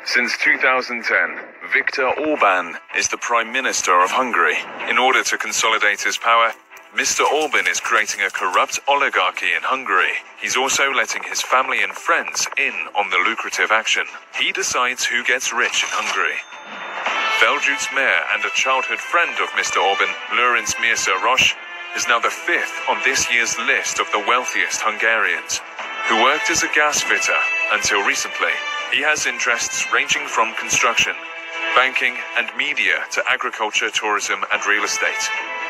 Since 2010, Viktor Orban is the Prime Minister of Hungary. In order to consolidate his power, Mr. Orban is creating a corrupt oligarchy in Hungary. He's also letting his family and friends in on the lucrative action. He decides who gets rich in Hungary. Feldut's mayor and a childhood friend of Mr. Orban, Lőrinc Mirza-Ross, is now the fifth on this year's list of the wealthiest Hungarians, who worked as a gas fitter until recently. He has interests ranging from construction, banking and media to agriculture, tourism and real estate.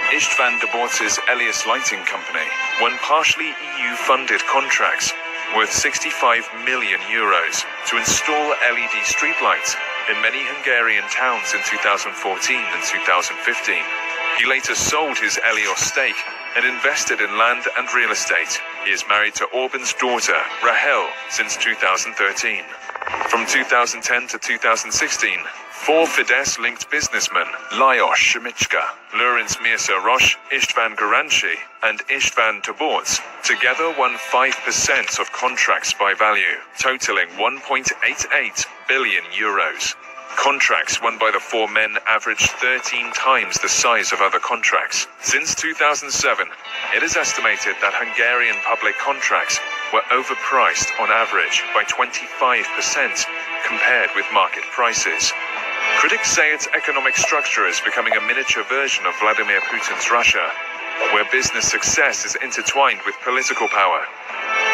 István Debord's Elias Lighting Company won partially EU-funded contracts worth 65 million euros to install LED streetlights in many Hungarian towns in 2014 and 2015. He later sold his Elios stake and invested in land and real estate. He is married to Orban's daughter, Rahel, since 2013. From 2010 to 2016, four Fidesz-linked businessmen, Lajos Simichka, Lőrinc Mirza-Ross, István Garanci, and István Debord, together won 5% of contracts by value, totaling 1.88 billion euros. Contracts won by the four men averaged 13 times the size of other contracts. Since 2007, it is estimated that Hungarian public contracts were overpriced on average by 25% compared with market prices. Critics say its economic structure is becoming a miniature version of Vladimir Putin's Russia, where business success is intertwined with political power.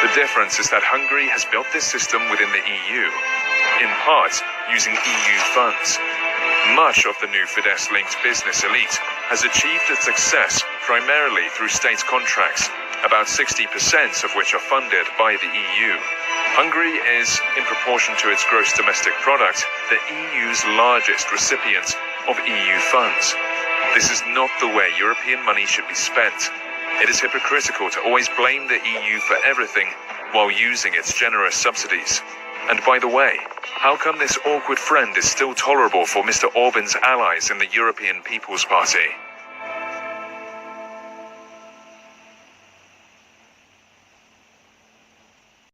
The difference is that Hungary has built this system within the EU, in part using EU funds. Much of the new Fidesz-linked business elite has achieved its success primarily through state contracts, about 60% of which are funded by the EU. Hungary is, in proportion to its gross domestic product, the EU's largest recipient of EU funds. This is not the way European money should be spent. It is hypocritical to always blame the EU for everything while using its generous subsidies. And by the way, how come this awkward friend is still tolerable for Mr. Orban's allies in the European People's Party?